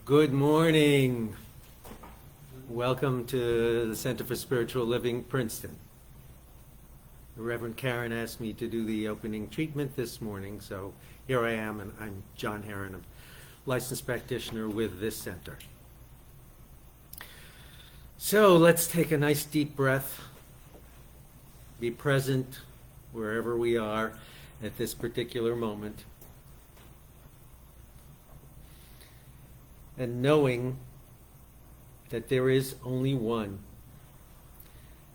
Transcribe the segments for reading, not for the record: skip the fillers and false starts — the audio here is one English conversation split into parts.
Good morning. Welcome to the Center for Spiritual Living, Princeton. The Reverend Karen asked me to do the opening treatment this morning, so here I am, and I'm John Herron, a licensed practitioner with this center. So let's take a nice deep breath, be present wherever we are at this particular moment, and knowing that there is only one,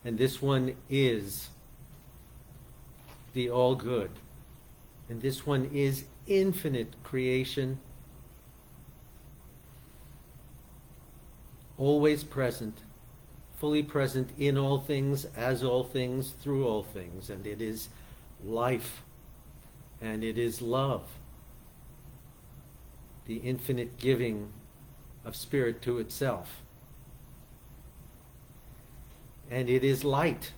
and this one is the all-good, and this one is infinite creation, always present, fully present in all things, as all things, through all things, and it is life, and it is love, the infinite giving of spirit to itself. And it is light,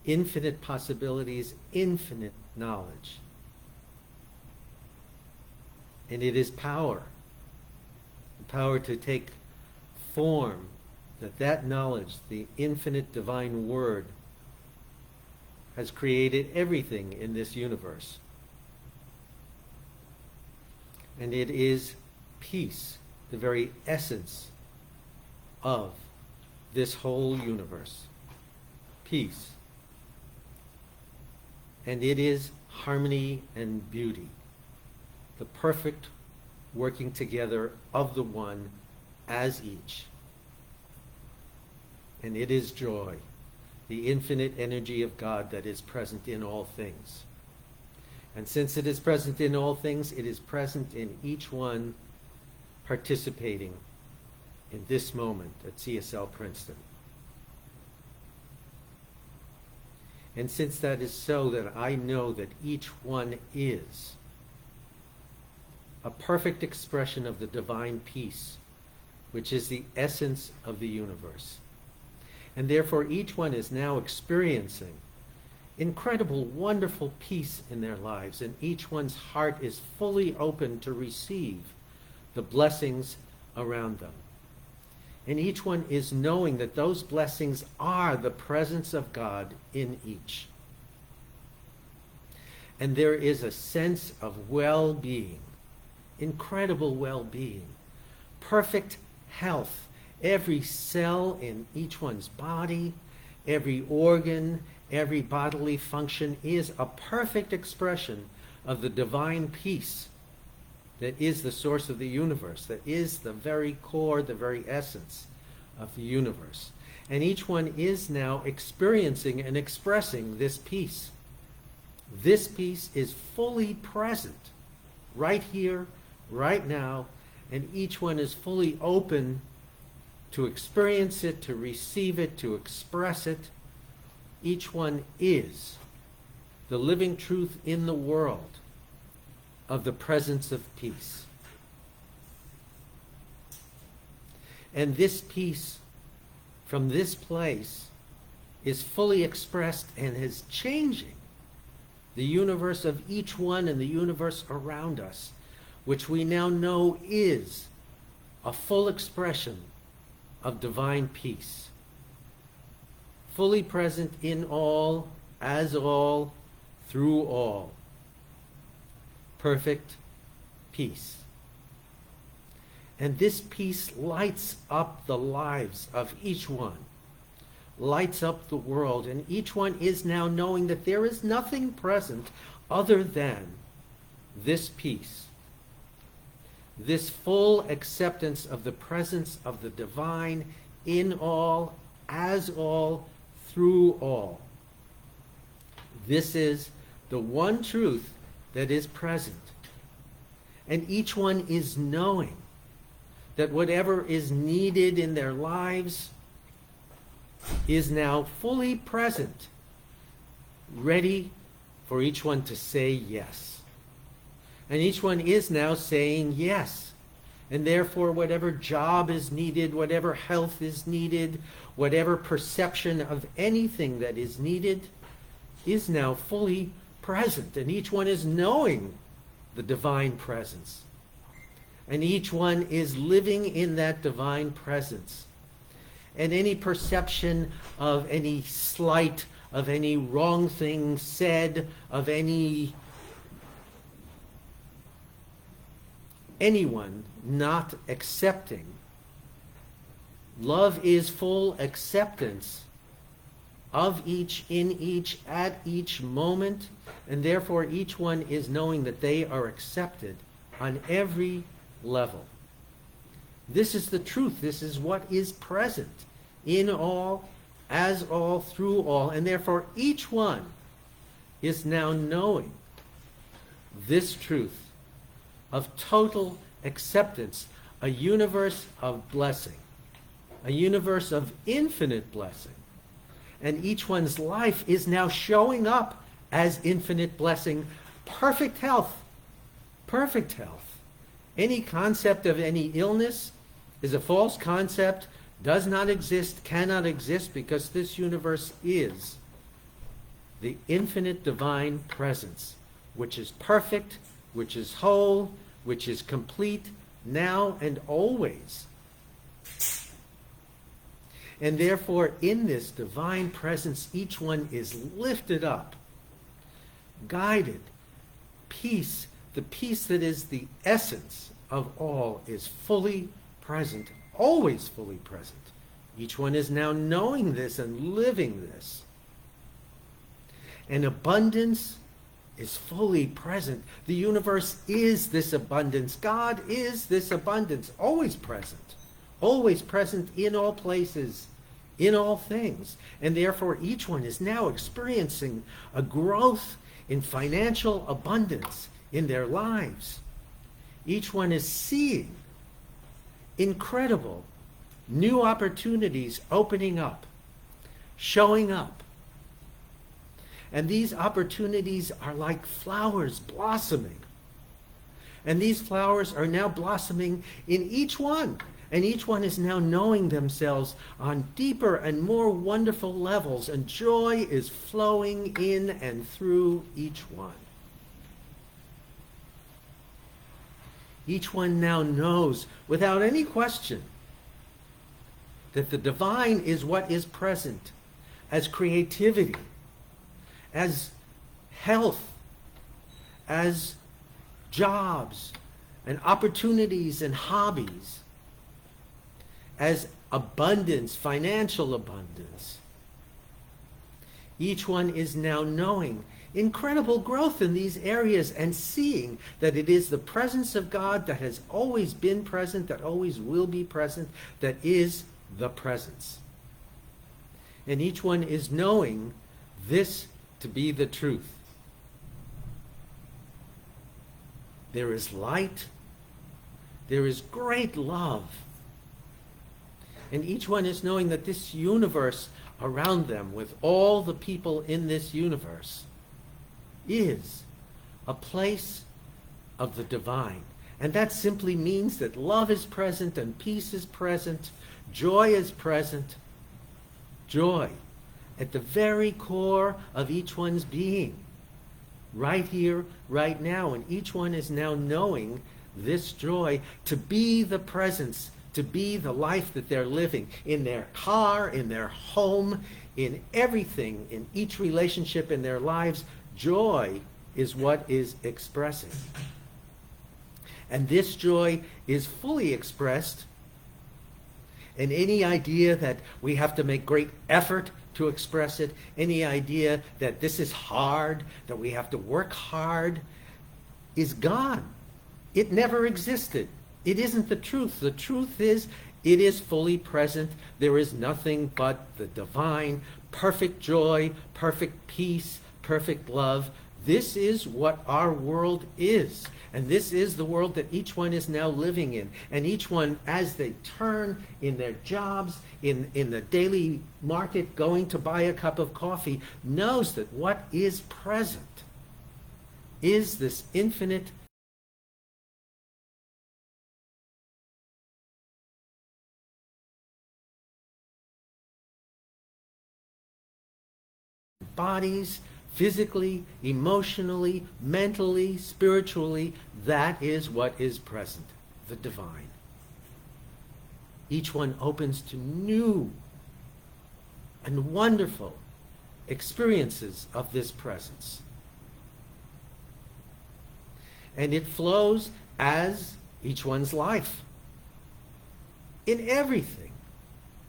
infinite possibilities, infinite knowledge. And it is power, the power to take form, that knowledge, the infinite divine word, has created everything in this universe. And it is peace, the very essence of this whole universe. Peace. And it is harmony and beauty, the perfect working together of the one as each. And it is joy, the infinite energy of God that is present in all things. And since it is present in all things, it is present in each one participating in this moment at CSL Princeton. And since that is so, that I know that each one is a perfect expression of the divine peace, which is the essence of the universe. And therefore each one is now experiencing incredible, wonderful peace in their lives, and each one's heart is fully open to receive the blessings around them. And each one is knowing that those blessings are the presence of God in each. And there is a sense of well-being, incredible well-being, perfect health. Every cell in each one's body, every organ, every bodily function is a perfect expression of the divine peace that is the source of the universe, that is the very core, the very essence of the universe. And each one is now experiencing and expressing this peace. This peace is fully present right here, right now, and each one is fully open to experience it, to receive it, to express it. Each one is the living truth in the world of the presence of peace. And this peace from this place is fully expressed and is changing the universe of each one and the universe around us, which we now know is a full expression of divine peace, fully present in all, as all, through all. Perfect peace. And this peace lights up the lives of each one, lights up the world, and each one is now knowing that there is nothing present other than this peace, this full acceptance of the presence of the divine in all, as all, through all. This is the one truth that is present. And each one is knowing that whatever is needed in their lives is now fully present, ready for each one to say yes. And each one is now saying yes. And therefore, whatever job is needed, whatever health is needed, whatever perception of anything that is needed is now fully present. And each one is knowing the divine presence. And each one is living in that divine presence. And any perception of any slight, of any wrong thing said, of anyone not accepting. Love is full acceptance of each, in each, at each moment, and therefore each one is knowing that they are accepted on every level. This is the truth. This is what is present in all, as all, through all, and therefore each one is now knowing this truth of total acceptance, a universe of blessing, a universe of infinite blessing. And each one's life is now showing up as infinite blessing, perfect health, perfect health. Any concept of any illness is a false concept, does not exist, cannot exist, because this universe is the infinite divine presence, which is perfect, which is whole, which is complete, now and always. And therefore, in this divine presence, each one is lifted up, guided. Peace, the peace that is the essence of all, is fully present, always fully present. Each one is now knowing this and living this. And abundance is fully present. The universe is this abundance. God is this abundance, always present in all places, in all things. And therefore each one is now experiencing a growth in financial abundance in their lives. Each one is seeing incredible new opportunities opening up, showing up. And these opportunities are like flowers blossoming. And these flowers are now blossoming in each one. And each one is now knowing themselves on deeper and more wonderful levels. And joy is flowing in and through each one. Each one now knows without any question that the divine is what is present as creativity, as health, as jobs and opportunities and hobbies, as abundance, financial abundance. Each one is now knowing incredible growth in these areas and seeing that it is the presence of God that has always been present, that always will be present, that is the presence. And each one is knowing this to be the truth. There is light. There is great love. And each one is knowing that this universe around them, with all the people in this universe, is a place of the divine. And that simply means that love is present and peace is present, joy is present. Joy at the very core of each one's being, right here, right now. And each one is now knowing this joy to be the presence, to be the life that they're living in their car, in their home, in everything, in each relationship in their lives. Joy is what is expressing. And this joy is fully expressed. And any idea that we have to make great effort to express it, any idea that this is hard, that we have to work hard, is gone. It never existed. It isn't the truth. The truth is, it is fully present. There is nothing but the divine, perfect joy, perfect peace, perfect love. This is what our world is. And this is the world that each one is now living in. And each one, as they turn in their jobs, in the daily market, going to buy a cup of coffee, knows that what is present is this infinite bodies, physically, emotionally, mentally, spiritually. That is what is present, the divine. Each one opens to new and wonderful experiences of this presence. And it flows as each one's life. In everything.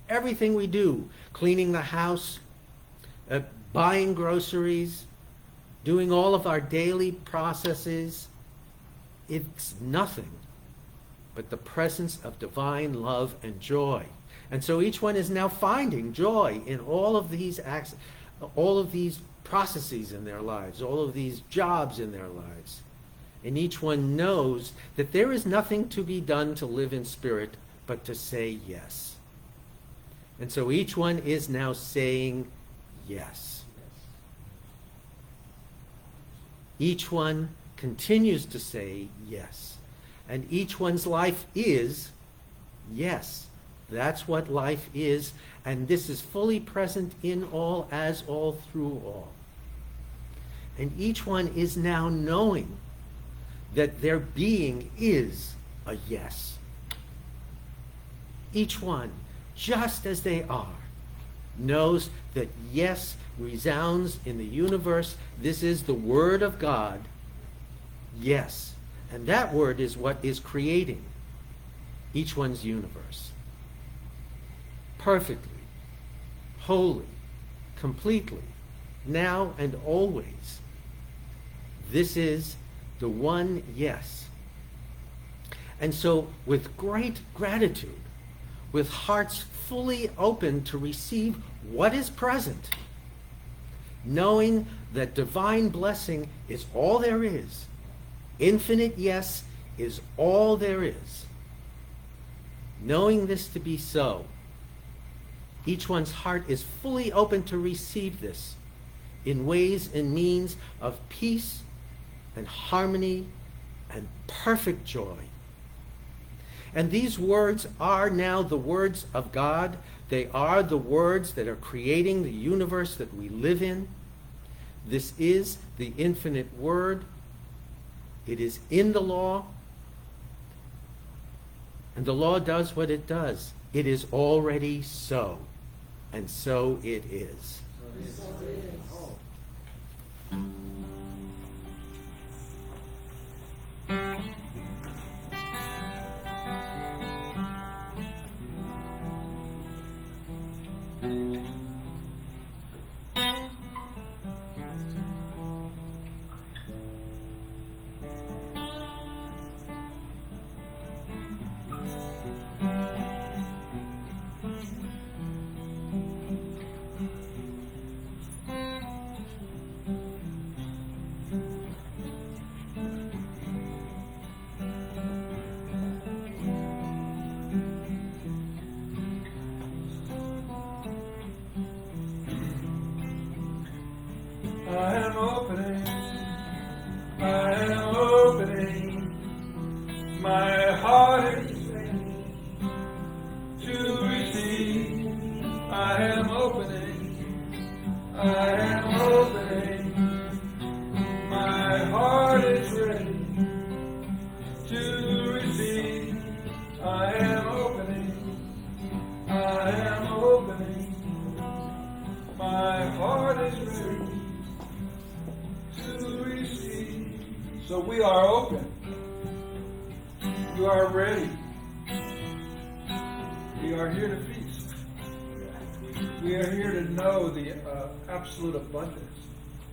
Everything we do. Cleaning the house, buying groceries, doing all of our daily processes. It's nothing but the presence of divine love and joy. And so each one is now finding joy in all of these acts, all of these processes in their lives, all of these jobs in their lives. And each one knows that there is nothing to be done to live in spirit but to say yes. And so each one is now saying yes. Each one continues to say yes. And each one's life is yes. That's what life is. And this is fully present in all, as all, through all. And each one is now knowing that their being is a yes. Each one, just as they are, knows that yes resounds in the universe. This is the Word of God. Yes. And that word is what is creating each one's universe. Perfectly, wholly, completely, now and always. This is the one yes. And so with great gratitude, with hearts fully open to receive what is present, knowing that divine blessing is all there is, infinite yes is all there is, knowing this to be so, each one's heart is fully open to receive this in ways and means of peace and harmony and perfect joy. And these words are now the words of God. They are the words that are creating the universe that we live in. This is the infinite word. It is in the law. And the law does what it does. It is already so. And so it is. I am opening, my heart is ready to receive. I am opening, my heart is ready to receive. I am opening, my heart is ready. So we are open. You are ready. We are here to feast. We are here to know the absolute abundance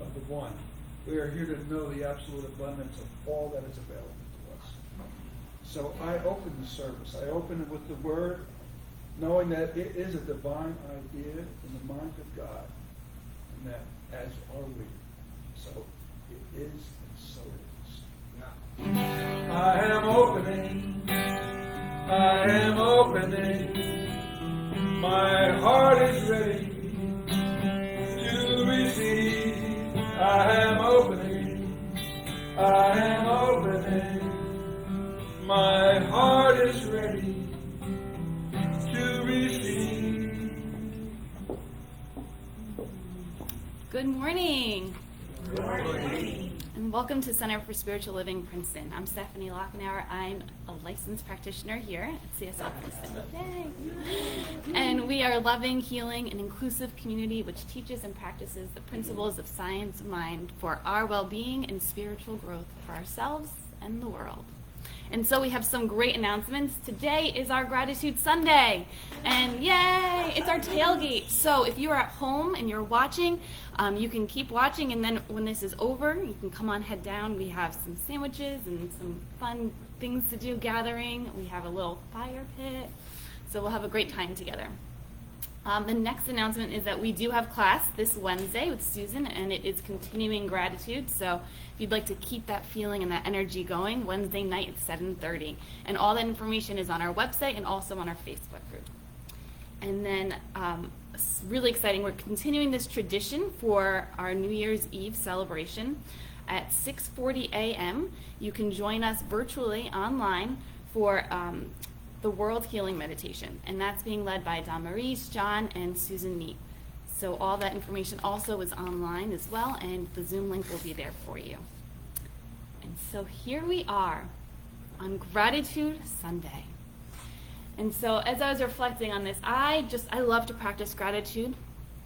of the one. We are here to know the absolute abundance of all that is available to us. So I open the service. I open it with the word, knowing that it is a divine idea in the mind of God, and that as are we. So it is, and so it is. I am opening, my heart is ready to receive. I am opening, my heart is ready to receive. Good morning. Good morning. And welcome to Center for Spiritual Living Princeton. I'm Stephanie Lockenauer. I'm a licensed practitioner here at CSL Princeton. Yay! And we are a loving, healing, and inclusive community which teaches and practices the principles of science mind for our well-being and spiritual growth for ourselves and the world. And so we have some great announcements. Today is our Gratitude Sunday. And yay, it's our tailgate. So if you are at home and you're watching, you can keep watching, and then when this is over, you can come on, head down. We have some sandwiches and some fun things to do, gathering. We have a little fire pit. So we'll have a great time together. The next announcement is that we do have class this Wednesday with Susan, and it is continuing gratitude. So if you'd like to keep that feeling and that energy going, Wednesday night at 7:30. And all that information is on our website and also on our Facebook group. And then it's really exciting, we're continuing this tradition for our New Year's Eve celebration. At 6:40 a.m., you can join us virtually online for the World Healing Meditation, and that's being led by Don Maurice, John, and Susan Mead. So all that information also is online as well, and the Zoom link will be there for you. And so here we are on Gratitude Sunday. And so as I was reflecting on this, I love to practice gratitude,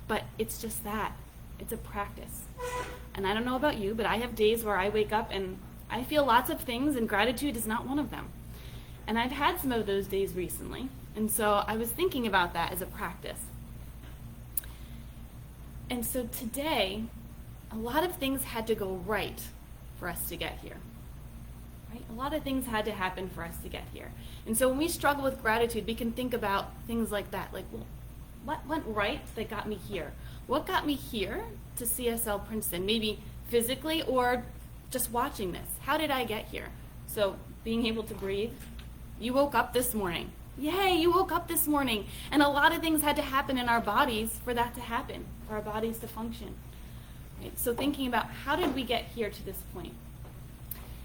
but it's just that. It's a practice. And I don't know about you, but I have days where I wake up and I feel lots of things, and gratitude is not one of them. And I've had some of those days recently, and so I was thinking about that as a practice. And so today, a lot of things had to go right for us to get here. Right? A lot of things had to happen for us to get here. And so when we struggle with gratitude, we can think about things like that, like, well, what went right that got me here? What got me here to CSL Princeton? Maybe physically or just watching this. How did I get here? So being able to breathe. You woke up this morning. Yay, you woke up this morning. And a lot of things had to happen in our bodies for that to happen, for our bodies to function. Right? So thinking about how did we get here to this point?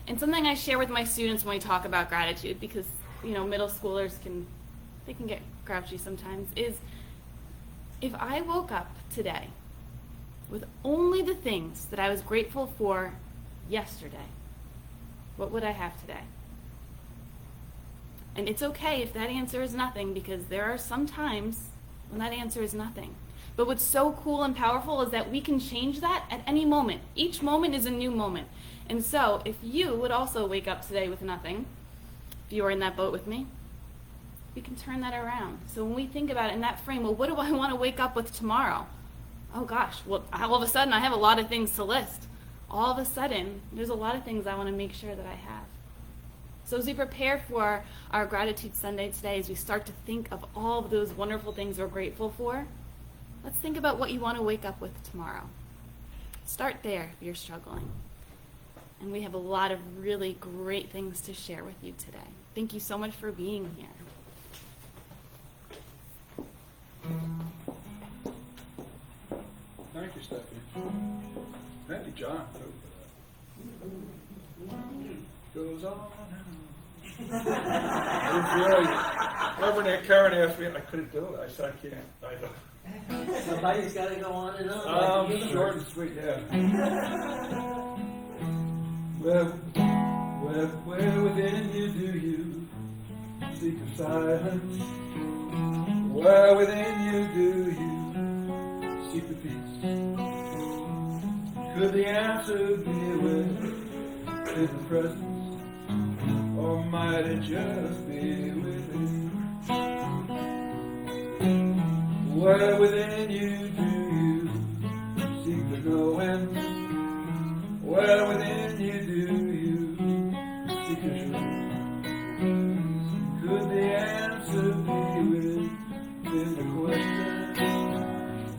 And something I share with my students when we talk about gratitude, because middle schoolers can get grouchy sometimes, is if I woke up today with only the things that I was grateful for yesterday, what would I have today? And it's okay if that answer is nothing, because there are some times when that answer is nothing. But what's so cool and powerful is that we can change that at any moment. Each moment is a new moment. And so if you would also wake up today with nothing, if you are in that boat with me, we can turn that around. So when we think about it in that frame, well, what do I want to wake up with tomorrow? Oh gosh, well, all of a sudden I have a lot of things to list. All of a sudden, there's a lot of things I want to make sure that I have. So as we prepare for our Gratitude Sunday today, as we start to think of all of those wonderful things we're grateful for, let's think about what you want to wake up with tomorrow. Start there if you're struggling. And we have a lot of really great things to share with you today. Thank you so much for being here. Thank you, Stephanie. Thank you, John, too, for that. Goes on. Reverend Karen asked me if I couldn't do it. I said, I can't. I don't. Somebody's got to go on and on. Short and sweet, yeah. Where within you do you seek a silence? Where within you do you seek the peace? Could the answer be within the presence? Or might it just be within? Where within you do you seek the knowing? Where within you do you seek the truth? Could the answer be within the question?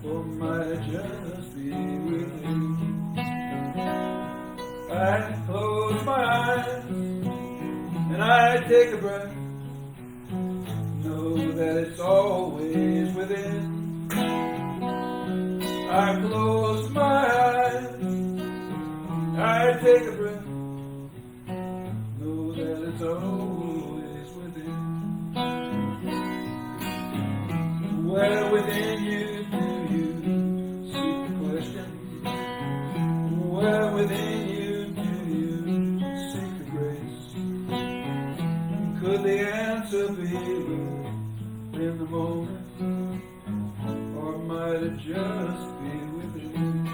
Or might it just be within? I close my eyes and I take a breath, know that it's always within. I close my eyes, I take a breath, know that it's always within. Where within you do you seek the question? to be with in the moment, or might it just be with him?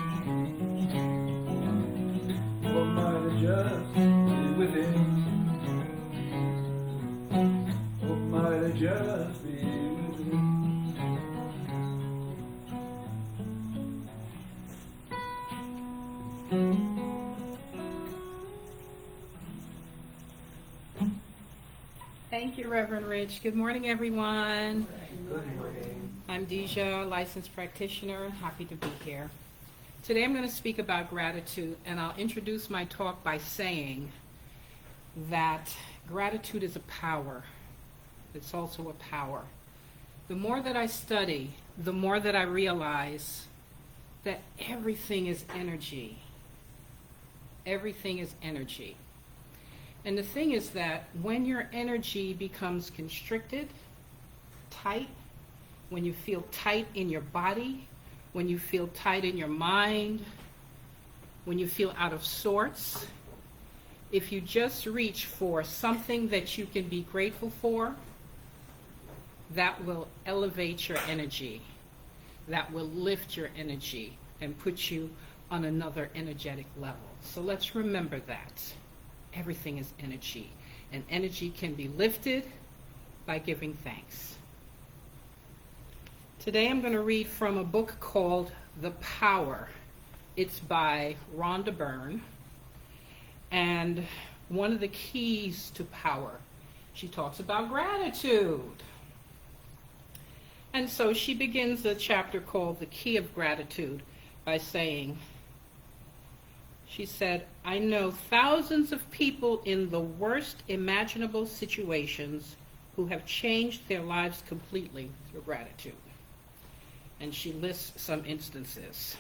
Or might it just be with him? Or might it just be with him? Thank you, Reverend Rich. Good morning, everyone. Good morning. I'm Deja, licensed practitioner. Happy to be here. Today I'm going to speak about gratitude, and I'll introduce my talk by saying that gratitude is a power. It's also a power. The more that I study, the more that I realize that everything is energy. Everything is energy. And the thing is that when your energy becomes constricted, tight, when you feel tight in your body, when you feel tight in your mind, when you feel out of sorts, if you just reach for something that you can be grateful for, that will elevate your energy. That will lift your energy and put you on another energetic level. So let's remember that. Everything is energy, and energy can be lifted by giving thanks. Today I'm going to read from a book called The Power. It's by Rhonda Byrne, and one of the keys to power, she talks about gratitude. And so she begins a chapter called The Key of Gratitude by saying, she said, I know thousands of people in the worst imaginable situations who have changed their lives completely through gratitude. And she lists some instances.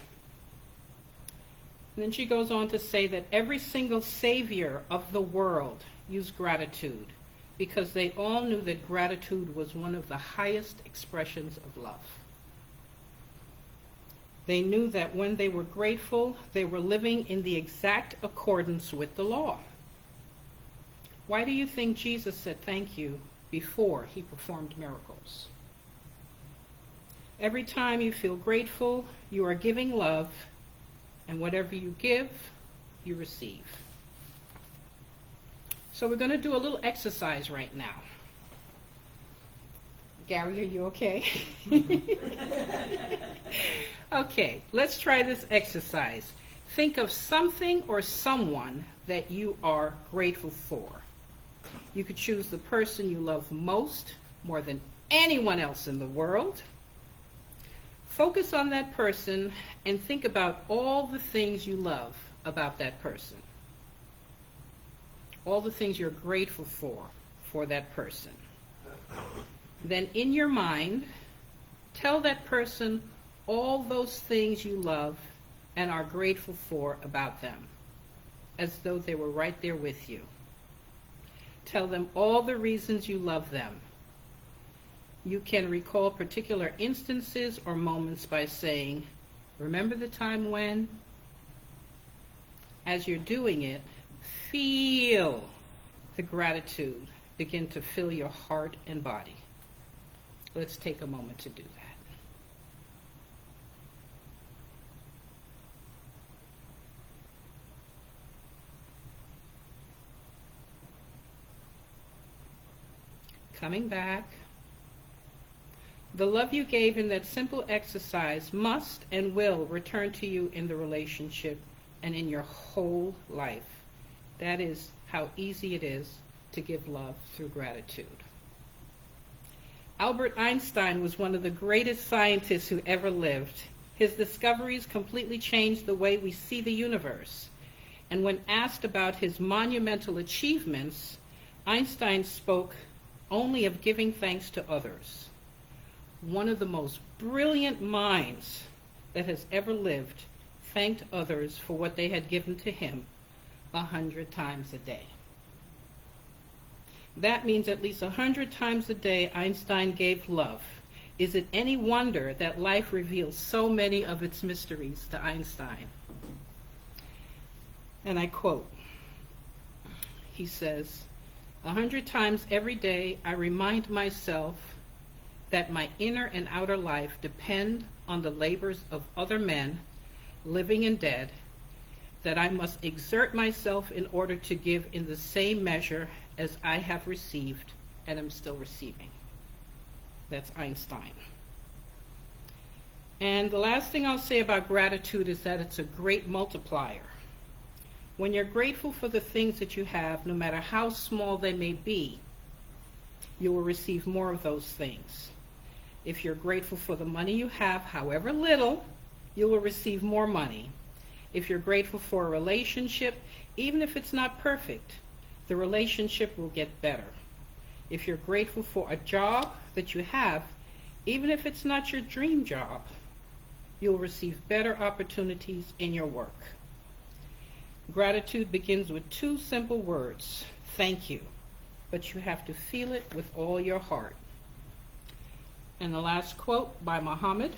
And then she goes on to say that every single savior of the world used gratitude because they all knew that gratitude was one of the highest expressions of love. They knew that when they were grateful, they were living in the exact accordance with the law. Why do you think Jesus said thank you before he performed miracles? Every time you feel grateful, you are giving love, and whatever you give, you receive. So we're going to do a little exercise right now. Gary, are you okay? Okay, let's try this exercise. Think of something or someone that you are grateful for. You could choose the person you love most, more than anyone else in the world. Focus on that person and think about all the things you love about that person. All the things you're grateful for that person. Then in your mind, tell that person all those things you love and are grateful for about them, as though they were right there with you. Tell them all the reasons you love them. You can recall particular instances or moments by saying, remember the time when? As you're doing it, feel the gratitude begin to fill your heart and body. Let's take a moment to do that. Coming back. The love you gave in that simple exercise must and will return to you in the relationship and in your whole life. That is how easy it is to give love through gratitude. Albert Einstein was one of the greatest scientists who ever lived. His discoveries completely changed the way we see the universe. And when asked about his monumental achievements, Einstein spoke only of giving thanks to others. One of the most brilliant minds that has ever lived thanked others for what they had given to him 100 times a day. That means at least 100 times a day Einstein gave love. Is it any wonder that life reveals so many of its mysteries to Einstein? And I quote, he says, 100 times every day, I remind myself that my inner and outer life depend on the labors of other men, living and dead, that I must exert myself in order to give in the same measure as I have received and am still receiving. That's Einstein. And the last thing I'll say about gratitude is that it's a great multiplier. When you're grateful for the things that you have, no matter how small they may be, you will receive more of those things. If you're grateful for the money you have, however little, you will receive more money. If you're grateful for a relationship, even if it's not perfect, the relationship will get better. If you're grateful for a job that you have, even if it's not your dream job, you'll receive better opportunities in your work. Gratitude begins with two simple words, thank you, but you have to feel it with all your heart. And the last quote by Muhammad,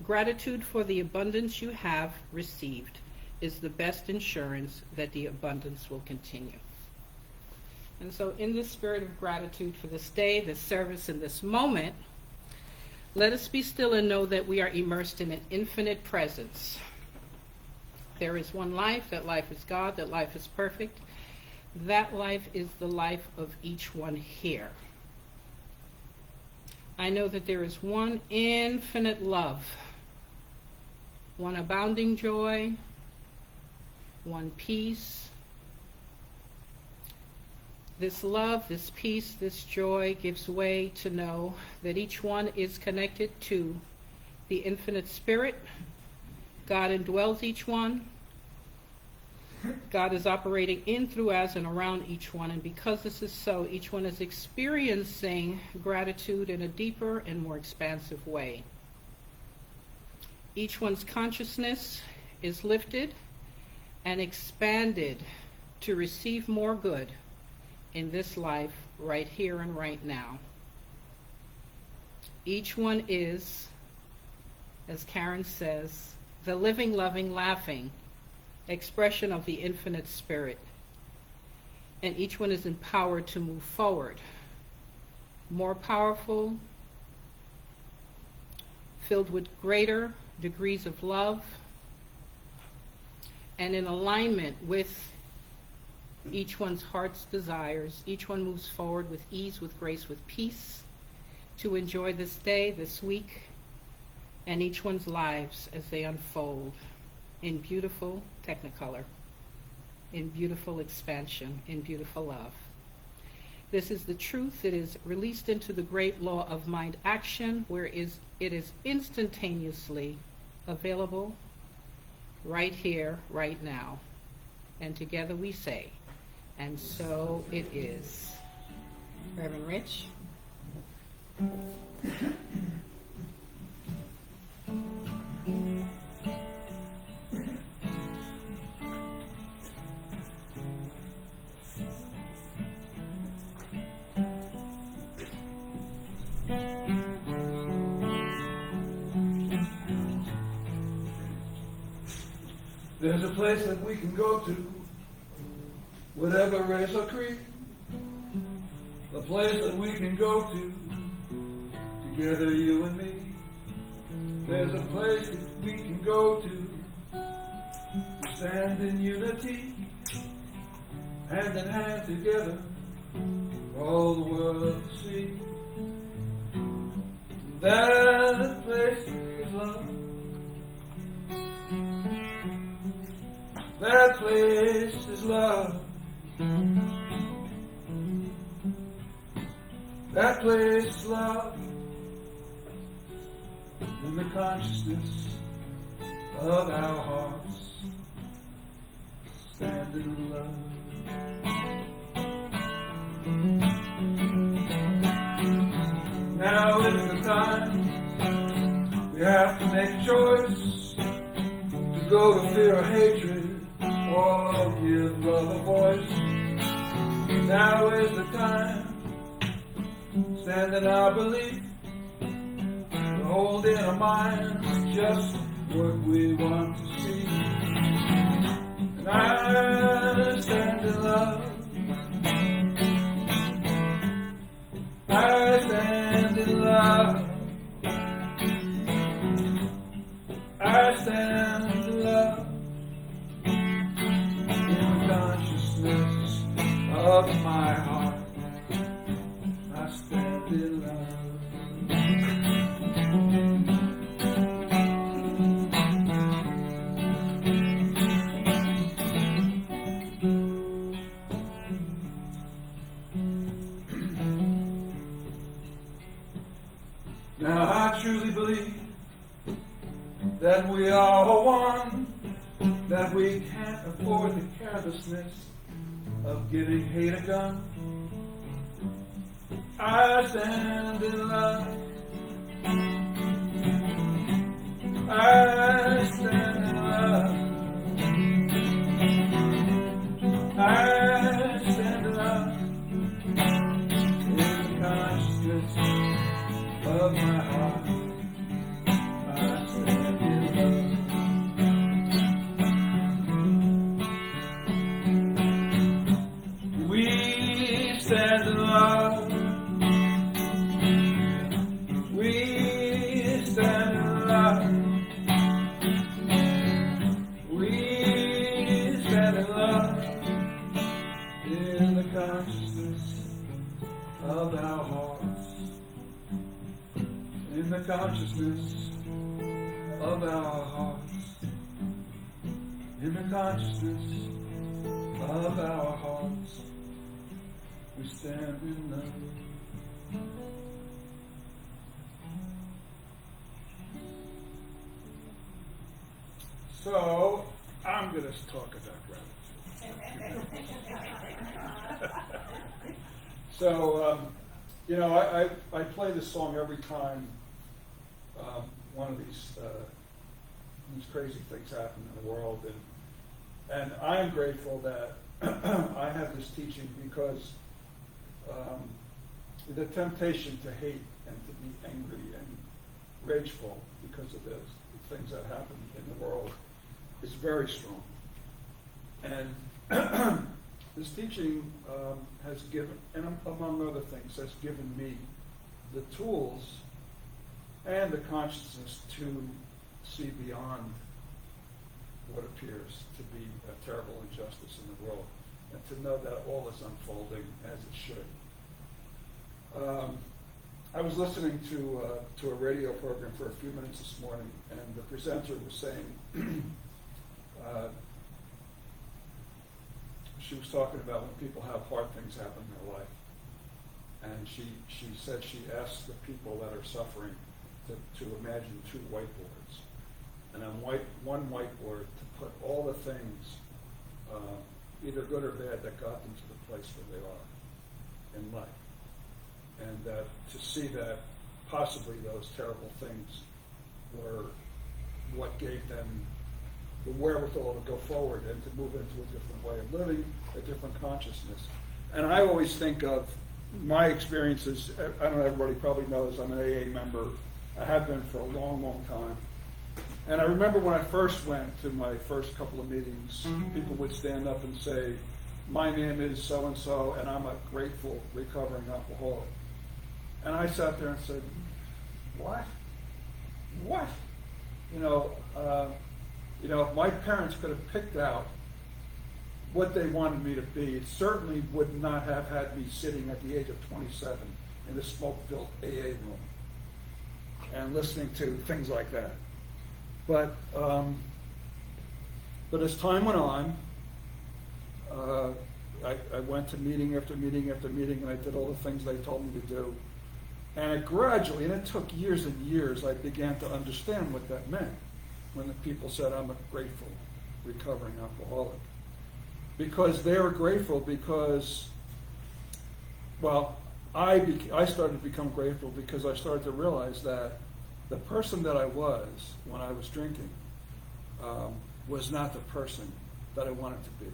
gratitude for the abundance you have received is the best insurance that the abundance will continue. And so in the spirit of gratitude for this day, this service, and this moment, let us be still and know that we are immersed in an infinite presence. There is one life, that life is God, that life is perfect. That life is the life of each one here. I know that there is one infinite love, one abounding joy, one peace. This love, this peace, this joy gives way to know that each one is connected to the infinite spirit. God indwells each one. God is operating in, through, as, and around each one. And because this is so, each one is experiencing gratitude in a deeper and more expansive way. Each one's consciousness is lifted and expanded to receive more good in this life, right here and right now. Each one is, as Karen says, the living, loving, laughing expression of the infinite spirit. And each one is empowered to move forward, more powerful, filled with greater degrees of love, and in alignment with each one's heart's desires. Each one moves forward with ease, with grace, with peace, to enjoy this day, this week, and each one's lives as they unfold in beautiful technicolor, in beautiful expansion, in beautiful love. This is the truth. It is released into the great law of mind action, where it is instantaneously available right here, right now. And together we say, and so it is. Reverend Rich. There's a place that we can go to, whatever race or creed. The place that we can go to, together you and me. There's a place that we can go to stand in unity, hand in hand together, for all the world to see. That place is love. That place is love. That place is love. In the consciousness of our hearts, stand in love. Now is the time we have to make a choice to go to fear or hatred, or give love a voice. Now is the time, stand in our belief, to hold in our minds just what we want to see. And I stand in love. stand in love. I stand in love. In the consciousness of my heart, I stand in love. Now I truly believe that we are one, that we can't afford the carelessness of giving hate a gun. I stand in love. I stand in love. I stand in love. In the consciousness of my heart, I stand in love. We stand in love. We stand in love. We stand in love. In the consciousness of our hearts. In the consciousness of our hearts. In the consciousness of our hearts, we stand in love. So, I'm going to talk about gratitude. So, I play this song every time one of these crazy things happen in the world, and I'm grateful that I have this teaching because the temptation to hate and to be angry and rageful because of the things that happen in the world is very strong. And this teaching has given, and among other things, has given me the tools and the consciousness to see beyond what appears to be a terrible injustice in the world, and to know that all is unfolding as it should. I was listening to a radio program for a few minutes this morning, and the presenter was saying, she was talking about when people have hard things happen in their life, and she said she asked the people that are suffering to imagine two whiteboards, and on one whiteboard to put all the things, either good or bad, that got them to the place where they are in life. And to see that possibly those terrible things were what gave them the wherewithal to go forward and to move into a different way of living, a different consciousness. And I always think of my experiences. I don't know, everybody probably knows I'm an AA member. I have been for a long, long time. And I remember when I first went to my first couple of meetings, people would stand up and say, "My name is so-and-so, and I'm a grateful recovering alcoholic." And I sat there and said, "What? What?" If my parents could have picked out what they wanted me to be, it certainly would not have had me sitting at the age of 27 in the smoke-filled AA room and listening to things like that. But as time went on, I went to meeting after meeting after meeting, and I did all the things they told me to do. And it gradually, and it took years and years, I began to understand what that meant when the people said, "I'm a grateful recovering alcoholic." Because they were grateful because, well, I started to become grateful because I started to realize that the person that I was when I was drinking was not the person that I wanted to be.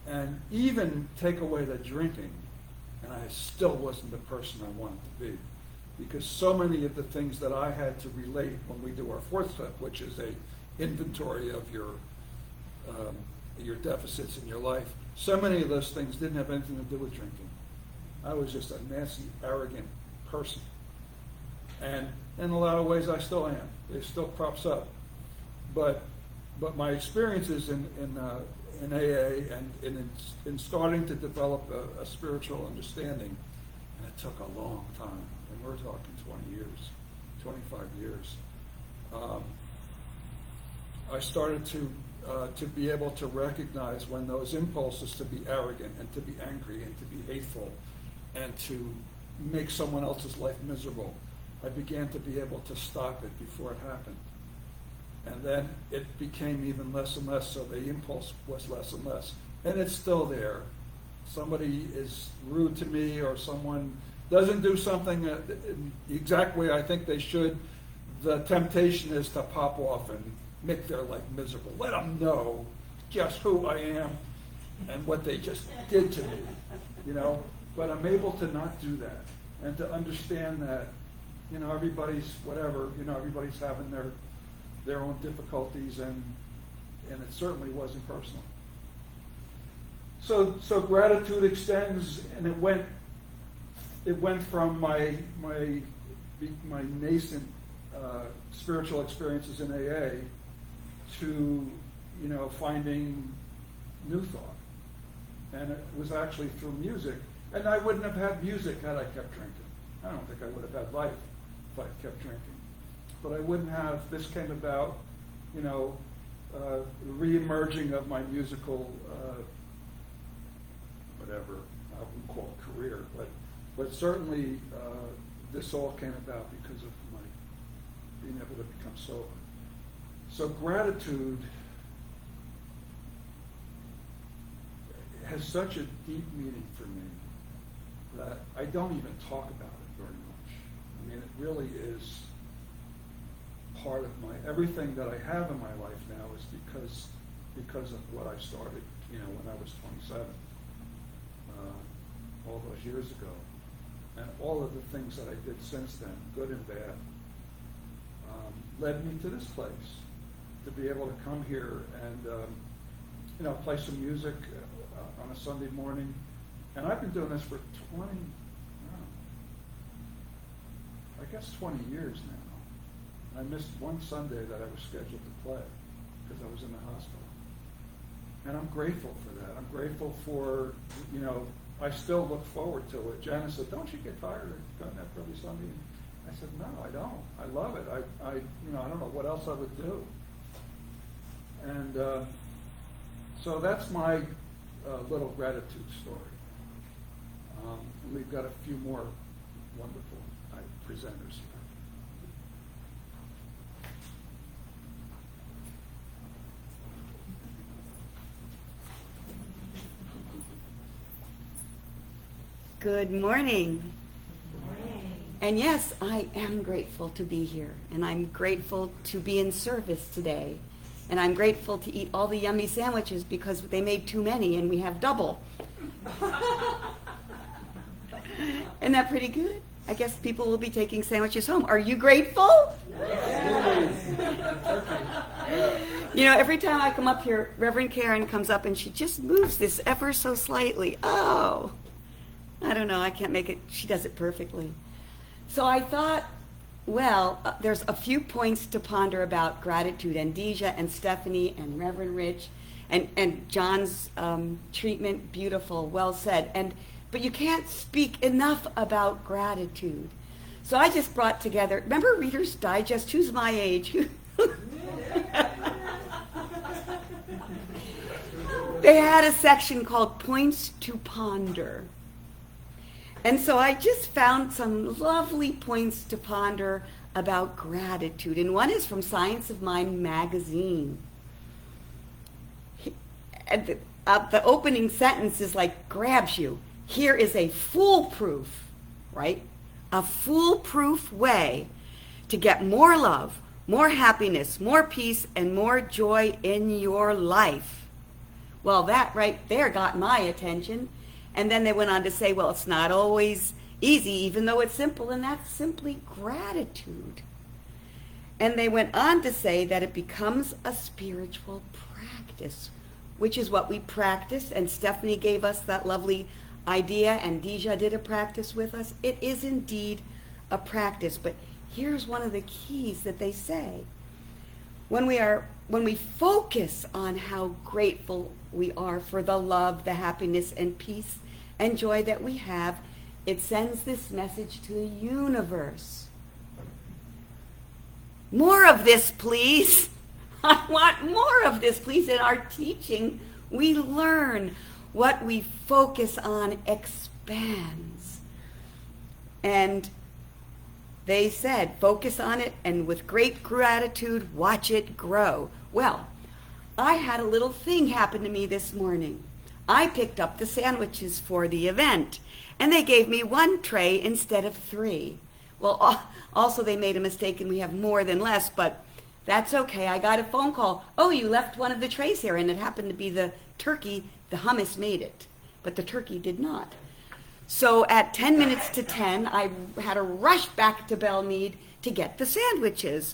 And even take away the drinking, and I still wasn't the person I wanted to be. Because so many of the things that I had to relate when we do our fourth step, which is a inventory of your deficits in your life, so many of those things didn't have anything to do with drinking. I was just a nasty, arrogant person. And in a lot of ways, I still am. It still crops up. But my experiences in AA and in starting to develop a spiritual understanding, and it took a long time, and we're talking 20 years, 25 years. I started to be able to recognize when those impulses to be arrogant and to be angry and to be hateful and to make someone else's life miserable, I began to be able to stop it before it happened. And then it became even less and less, so the impulse was less and less. And it's still there. Somebody is rude to me, or someone doesn't do something in the exact way I think they should, the temptation is to pop off and make their life miserable. Let them know just who I am and what they just did to me, you know. But I'm able to not do that, and to understand that, you know, everybody's whatever, you know, everybody's having their own difficulties, and it certainly wasn't personal. So gratitude extends, and it went from my nascent spiritual experiences in AA to, you know, finding new thought. And it was actually through music. And I wouldn't have had music had I kept drinking. I don't think I would have had life if I kept drinking. But I wouldn't have, this came about, you know, re-emerging of my musical, whatever I would call it, career. But certainly this all came about because of my being able to become sober. So gratitude has such a deep meaning for me that I don't even talk about it very much. I mean, it really is part of everything that I have in my life now is because of what I started, you know, when I was 27, all those years ago. And all of the things that I did since then, good and bad, led me to this place, to be able to come here and, you know, play some music on a Sunday morning. And I've been doing this for 20 years now. I missed one Sunday that I was scheduled to play because I was in the hospital. And I'm grateful for that. I'm grateful for, you know, I still look forward to it. Janice said, "Don't you get tired of going there every Sunday?" I said, "No, I don't. I love it. I don't know what else I would do." And so that's my little gratitude story. We've got a few more wonderful presenters here. Good morning. And yes, I am grateful to be here, and I'm grateful to be in service today, and I'm grateful to eat all the yummy sandwiches because they made too many and we have double. Isn't that pretty good? I guess people will be taking sandwiches home. Are you grateful? You know, every time I come up here, Reverend Karen comes up and she just moves this ever so slightly. Oh, I don't know, I can't make it, she does it perfectly. So I thought, well, there's a few points to ponder about gratitude, and Deja and Stephanie and Reverend Rich and John's treatment, beautiful, well said. But you can't speak enough about gratitude. So I just brought together, remember Reader's Digest? Who's my age? They had a section called Points to Ponder. And so I just found some lovely points to ponder about gratitude. And one is from Science of Mind magazine. The opening sentence is like, grabs you. Here is a foolproof, right? A foolproof way to get more love, more happiness, more peace, and more joy in your life. Well, that right there got my attention. And then they went on to say, well, it's not always easy, even though it's simple, and that's simply gratitude. And they went on to say that it becomes a spiritual practice, which is what we practice. And Stephanie gave us that lovely idea, and Deja did a practice with us. It is indeed a practice, but here's one of the keys that they say. When we focus on how grateful we are for the love, the happiness, and peace and joy that we have, it sends this message to the universe. More of this, please. I want more of this, please. In our teaching, we learn what we focus on expands. And they said, focus on it, and with great gratitude, watch it grow. Well, I had a little thing happen to me this morning. I picked up the sandwiches for the event, and they gave me 1 tray instead of 3. Well, also they made a mistake, and we have more than less, but that's okay. I got a phone call. Oh, you left one of the trays here, and it happened to be the turkey. The hummus made it, but the turkey did not. So at 10 minutes to 10, I had to rush back to Belmead to get the sandwiches.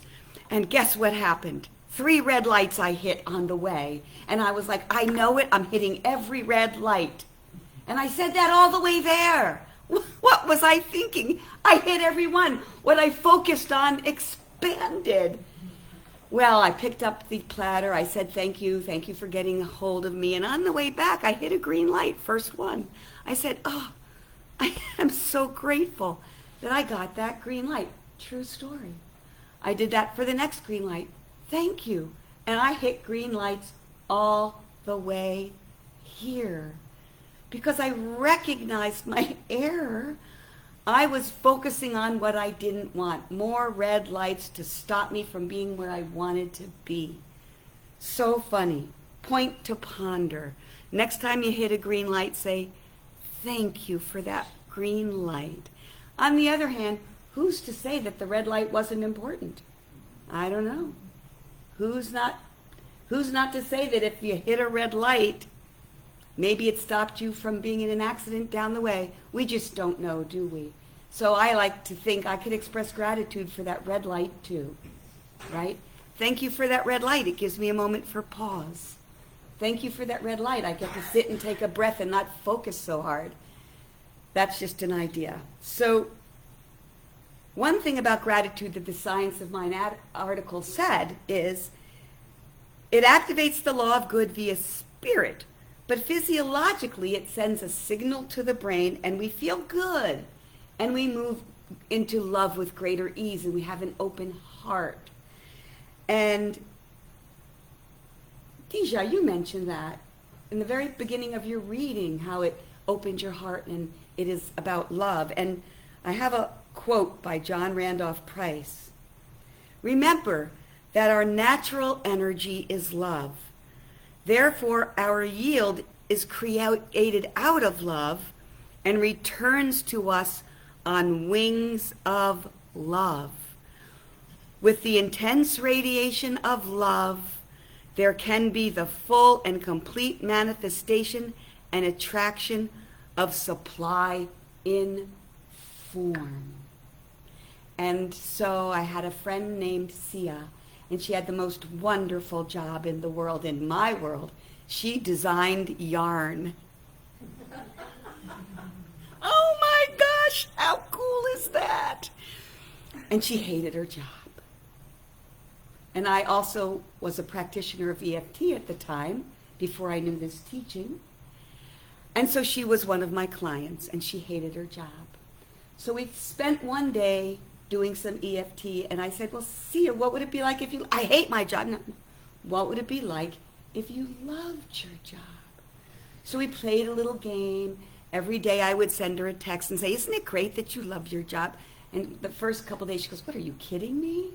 And guess what happened? 3 red lights I hit on the way. And I was like, I know it. I'm hitting every red light. And I said that all the way there. What was I thinking? I hit every one. What I focused on expanded. Well, I picked up the platter. I said, thank you for getting a hold of me. And on the way back, I hit a green light, first one. I said, oh, I am so grateful that I got that green light. True story. I did that for the next green light. Thank you. And I hit green lights all the way here because I recognized my error. I was focusing on what I didn't want. More red lights to stop me from being where I wanted to be. So funny. Point to ponder. Next time you hit a green light, say, thank you for that green light. On the other hand, who's to say that the red light wasn't important? I don't know. Who's not to say that if you hit a red light, maybe it stopped you from being in an accident down the way? We just don't know, do we? So I like to think I could express gratitude for that red light too, right? Thank you for that red light. It gives me a moment for pause. Thank you for that red light. I get to sit and take a breath and not focus so hard. That's just an idea. So one thing about gratitude that the Science of Mind article said is it activates the law of good via spirit, but physiologically it sends a signal to the brain and we feel good and we move into love with greater ease and we have an open heart. And Deja, you mentioned that in the very beginning of your reading, how it opened your heart and it is about love. And I have a quote by John Randolph Price. Remember that our natural energy is love. Therefore, our yield is created out of love and returns to us on wings of love. With the intense radiation of love, there can be the full and complete manifestation and attraction of supply in form. And so I had a friend named Sia, and she had the most wonderful job in the world. In my world, she designed yarn. Oh my gosh, how cool is that? And she hated her job. And I also was a practitioner of EFT at the time, before I knew this teaching. And so she was one of my clients, and she hated her job. So we spent one day doing some EFT, and I said, well, Sia, what would it be like if you, I hate my job. No, what would it be like if you loved your job? So we played a little game. Every day I would send her a text and say, isn't it great that you love your job? And the first couple of days she goes, what, are you kidding me?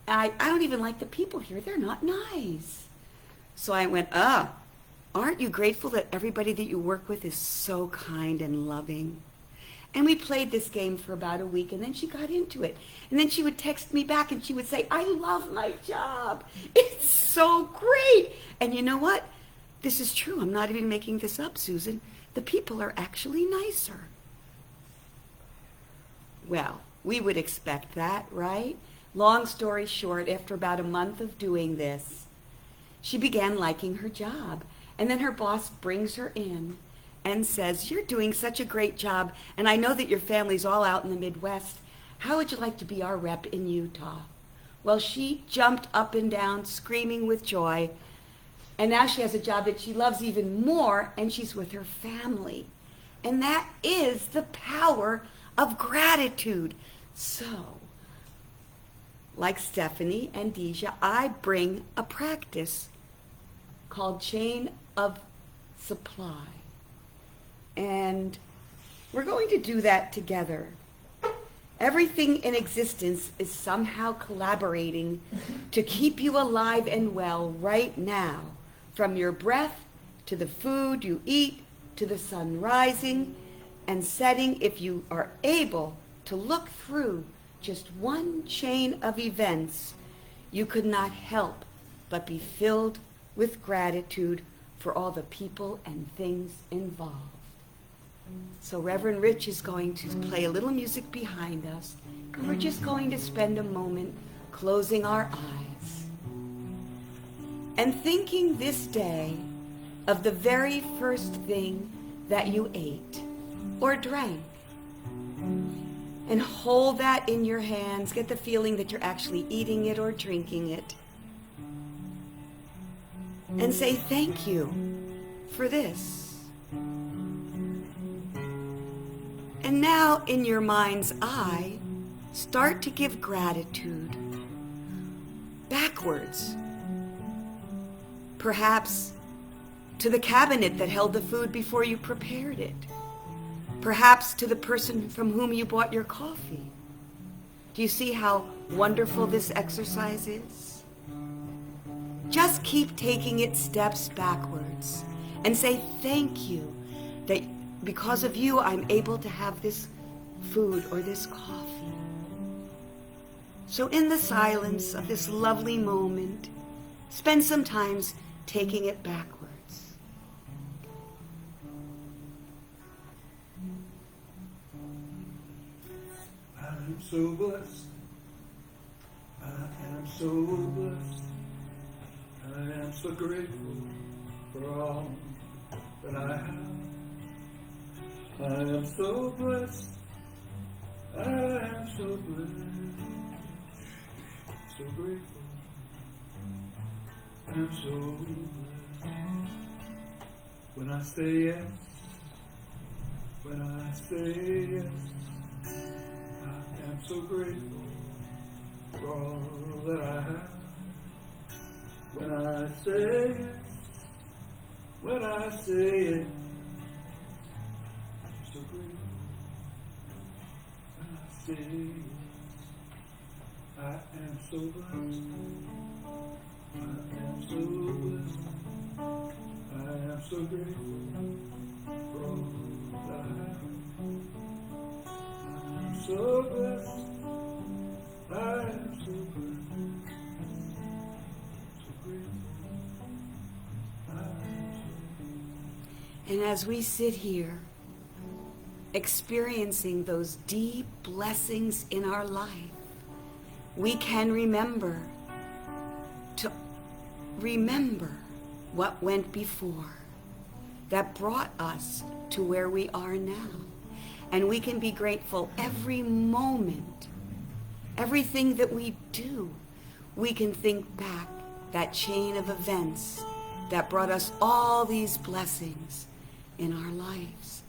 I don't even like the people here. They're not nice. So I went, aren't you grateful that everybody that you work with is so kind and loving? And we played this game for about a week, and then she got into it. And then she would text me back, and she would say, I love my job. It's so great. And you know what? This is true. I'm not even making this up, Susan. The people are actually nicer. Well, we would expect that, right? Long story short, after about a month of doing this, she began liking her job. And then her boss brings her in, and says, "You're doing such a great job, and I know that your family's all out in the Midwest. How would you like to be our rep in Utah?" Well, she jumped up and down, screaming with joy, and now she has a job that she loves even more, and she's with her family. And that is the power of gratitude. So, like Stephanie and Deja, I bring a practice called Chain of Supply. And we're going to do that together. Everything in existence is somehow collaborating to keep you alive and well right now, from your breath to the food you eat to the sun rising and setting. If you are able to look through just one chain of events, you could not help but be filled with gratitude for all the people and things involved. So Reverend Rich is going to play a little music behind us, and we're just going to spend a moment closing our eyes and thinking this day of the very first thing that you ate or drank. And hold that in your hands. Get the feeling that you're actually eating it or drinking it. And say thank you for this. And now, in your mind's eye, start to give gratitude backwards. Perhaps to the cabinet that held the food before you prepared it. Perhaps to the person from whom you bought your coffee. Do you see how wonderful this exercise is? Just keep taking it steps backwards and say thank you that because of you, I'm able to have this food or this coffee. So in the silence of this lovely moment, spend some time taking it backwards. I'm so blessed. I am so blessed. I am so grateful for all that I have. I am so blessed. I am so blessed. So grateful. I'm so blessed. When I say yes, when I say yes, I am so grateful for all that I have. When I say yes, when I say yes, I'm so grateful. When I say yes, I am so blessed. I am so blessed. I am so grateful for all that I have. I am so blessed. I am so blessed. So grateful. I am so. And as we sit here, experiencing those deep blessings in our life, we can remember what went before that brought us to where we are now. And we can be grateful every moment, everything that we do. We can think back that chain of events that brought us all these blessings in our lives.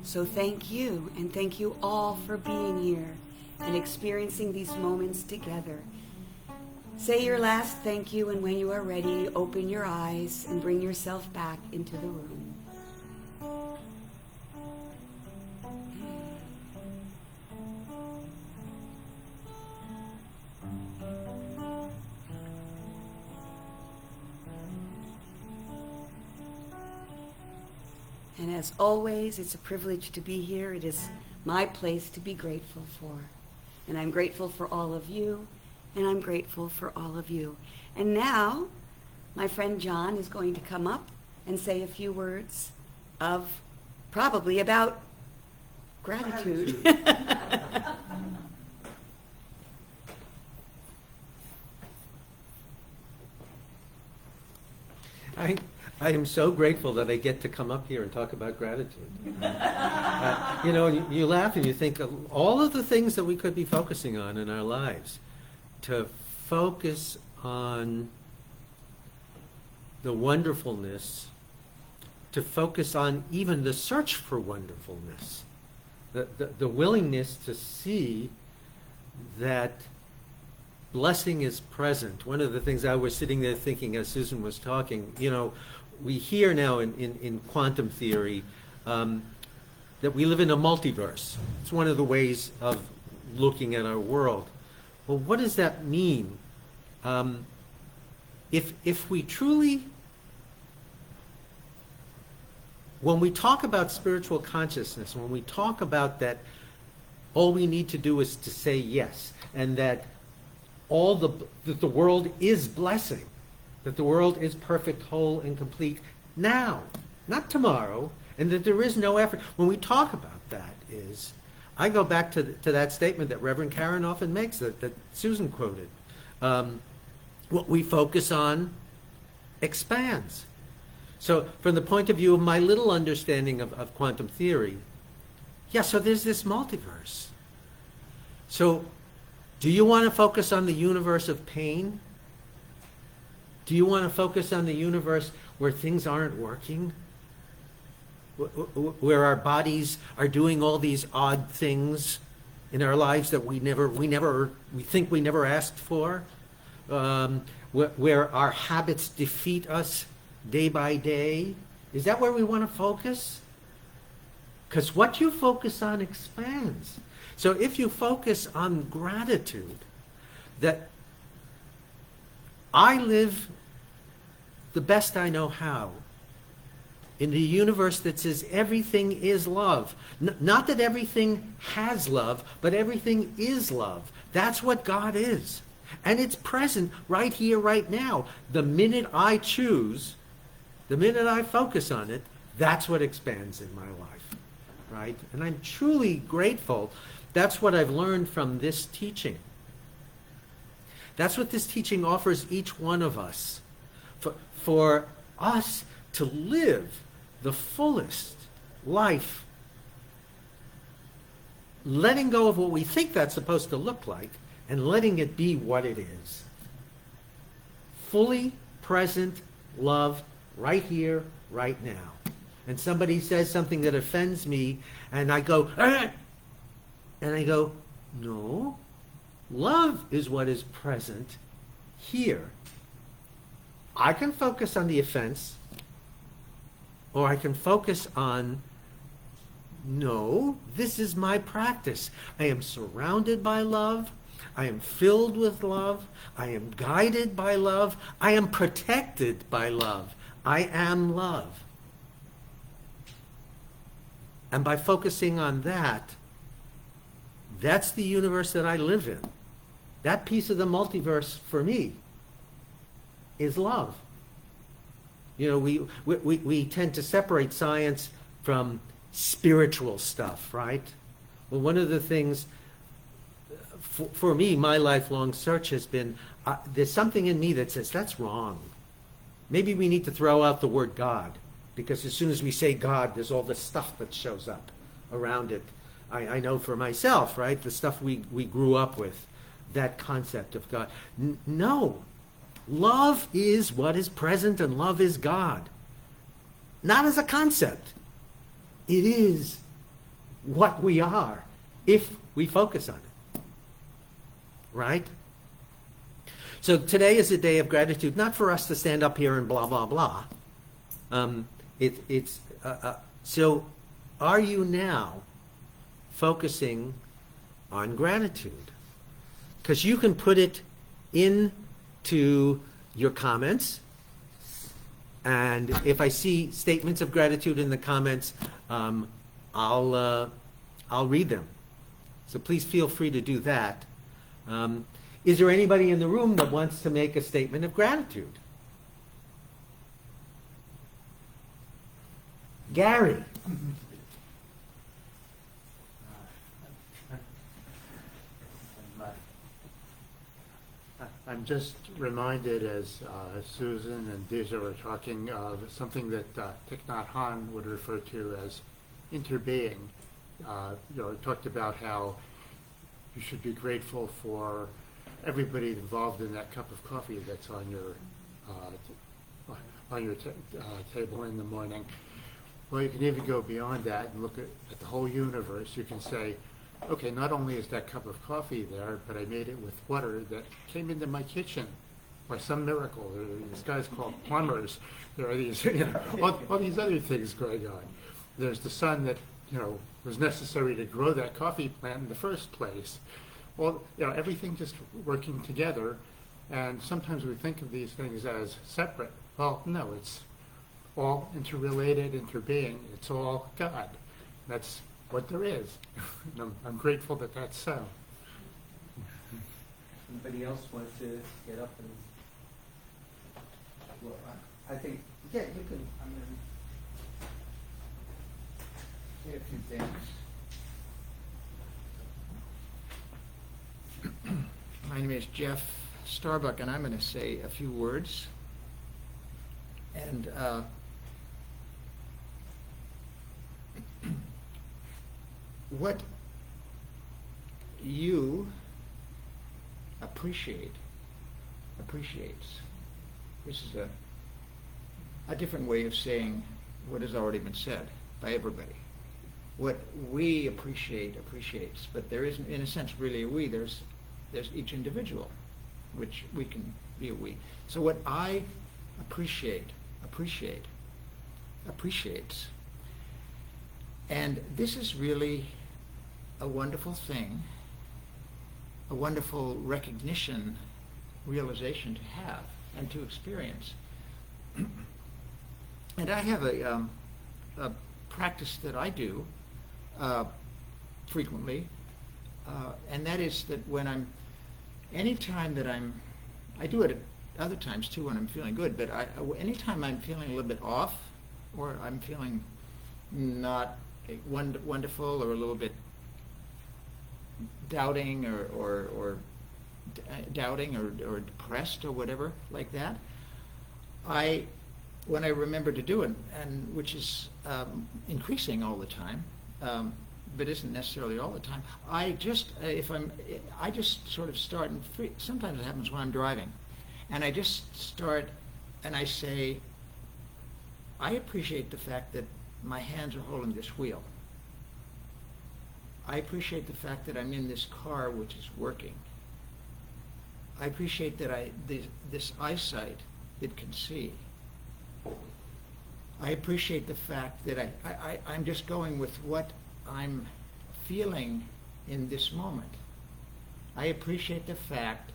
So thank you, and thank you all for being here and experiencing these moments together. Say your last thank you, and when you are ready, open your eyes and bring yourself back into the room. And as always, it's a privilege to be here. It is my place to be grateful for. And I'm grateful for all of you, and I'm grateful for all of you. And now, my friend John is going to come up and say a few words of probably about gratitude. I am so grateful that I get to come up here and talk about gratitude. You laugh and you think of all of the things that we could be focusing on in our lives. To focus on the wonderfulness, to focus on even the search for wonderfulness, the willingness to see that blessing is present. One of the things I was sitting there thinking as Susan was talking, we hear now in quantum theory that we live in a multiverse. It's one of the ways of looking at our world. Well, what does that mean? If we truly, when we talk about spiritual consciousness, when we talk about that, all we need to do is to say yes, and that that the world is blessing, that the world is perfect, whole, and complete now, not tomorrow, and that there is no effort. When we talk about that I go back to that statement that Reverend Karen often makes, that Susan quoted. What we focus on expands. So from the point of view of my little understanding of quantum theory, so there's this multiverse. So do you want to focus on the universe of pain? Do you want to focus on the universe where things aren't working? Where our bodies are doing all these odd things in our lives that we think we never asked for? Where our habits defeat us day by day? Is that where we want to focus? Because what you focus on expands. So if you focus on gratitude, that I live the best I know how in the universe that says everything is love. Not that everything has love, but everything is love. That's what God is. And it's present right here, right now. The minute I choose, the minute I focus on it, that's what expands in my life, right? And I'm truly grateful. That's what I've learned from this teaching. That's what this teaching offers each one of us. For us to live the fullest life, letting go of what we think that's supposed to look like and letting it be what it is. Fully present love right here, right now. And somebody says something that offends me and I go, "Ah!" And I go, no, love is what is present here. I can focus on the offense, or I can focus on, no, this is my practice. I am surrounded by love. I am filled with love. I am guided by love. I am protected by love. I am love. And by focusing on that, that's the universe that I live in. That piece of the multiverse for me is love. We tend to separate science from spiritual stuff, right? Well, one of the things, for me, my lifelong search has been, there's something in me that says, that's wrong. Maybe we need to throw out the word God, because as soon as we say God, there's all this stuff that shows up around it. I know for myself, right, the stuff we grew up with, that concept of God. No. Love is what is present, and love is God. Not as a concept. It is what we are if we focus on it. Right? So today is a day of gratitude, not for us to stand up here and blah, blah, blah. So are you now focusing on gratitude? Because you can put it into your comments, and if I see statements of gratitude in the comments, I'll read them. So please feel free to do that. Is there anybody in the room that wants to make a statement of gratitude? Gary. I'm just reminded as Susan and Deja were talking of something that Thich Nhat Hanh would refer to as interbeing. It talked about how you should be grateful for everybody involved in that cup of coffee that's on your table in the morning. Well, you can even go beyond that and look at the whole universe. You can say, okay, not only is that cup of coffee there, but I made it with water that came into my kitchen by some miracle. These guys called plumbers. There are these, all these other things going on. There's the sun that, was necessary to grow that coffee plant in the first place. Well, everything just working together. And sometimes we think of these things as separate. Well, no, it's all interrelated, interbeing. It's all God. That's what there is. And I'm grateful that that's so. Anybody else want to get up and? Well, I think, yeah, you can. I'm going to say a few things. My name is Jeff Starbuck, and I'm going to say a few words. And what you appreciates. This is a different way of saying what has already been said by everybody. What we appreciates, but there isn't, in a sense, really a we. There's each individual, which we can be a we. So what I appreciates. And this is really a wonderful thing, a wonderful recognition, realization to have and to experience. And I have a practice that I do frequently, and that is that when anytime that I do it at other times too when I'm feeling good, but anytime I'm feeling a little bit off, or I'm feeling not wonderful, or a little bit doubting, or doubting, or depressed, or whatever like that, when I remember to do it, and which is increasing all the time, but isn't necessarily all the time, I just sort of start, and sometimes it happens when I'm driving, and I just start, and I say, I appreciate the fact that my hands are holding this wheel. I appreciate the fact that I'm in this car which is working. I appreciate that this eyesight that can see. I appreciate the fact that I'm just going with what I'm feeling in this moment. I appreciate the fact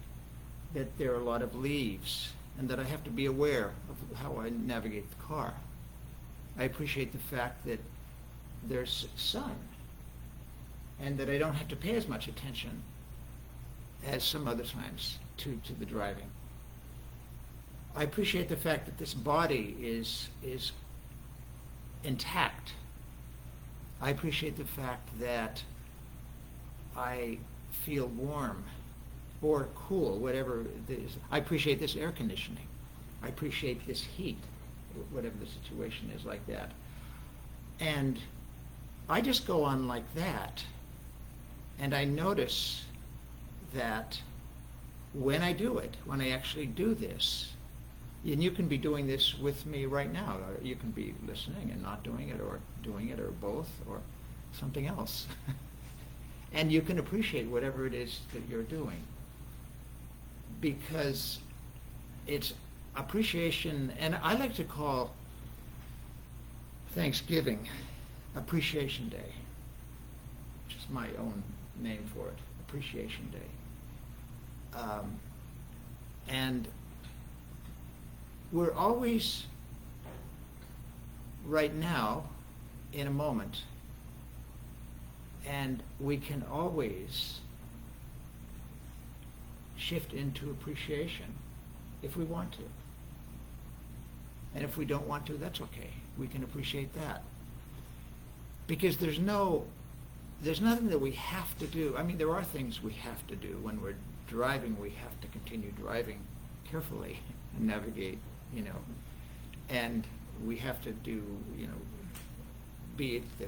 that there are a lot of leaves and that I have to be aware of how I navigate the car. I appreciate the fact that there's sun and that I don't have to pay as much attention as some other times to the driving. I appreciate the fact that this body is intact. I appreciate the fact that I feel warm or cool, whatever it is. I appreciate this air conditioning. I appreciate this heat, whatever the situation is like that. And I just go on like that, and I notice that when I do it, when I actually do this, and you can be doing this with me right now, or you can be listening and not doing it, or doing it, or both, or something else. And you can appreciate whatever it is that you're doing, because it's appreciation. And I like to call Thanksgiving Appreciation Day, which is my own name for it, Appreciation Day. And we're always, right now, in a moment, and we can always shift into appreciation if we want to. And if we don't want to, that's okay. We can appreciate that. because there's nothing that we have to do. I mean, there are things we have to do. When we're driving, we have to continue driving carefully and navigate, and we have to do, be it the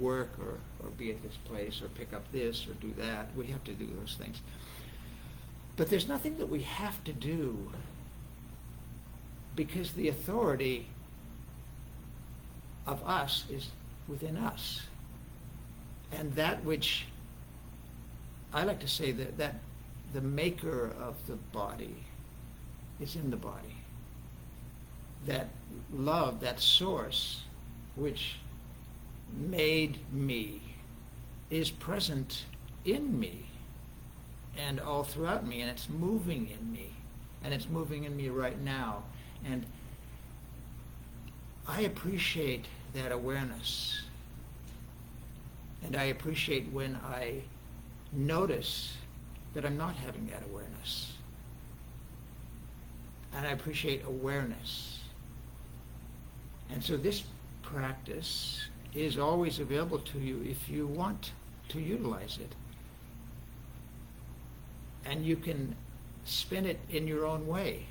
work or be at this place or pick up this or do that. We have to do those things. But there's nothing that we have to do, because the authority of us is within us. And that which, I like to say that the maker of the body is in the body. That love, that source which made me, is present in me and all throughout me, and it's moving in me, and it's moving in me right now. And I appreciate that awareness, and I appreciate when I notice that I'm not having that awareness, and I appreciate awareness. And so this practice is always available to you if you want to utilize it. And you can spin it in your own way.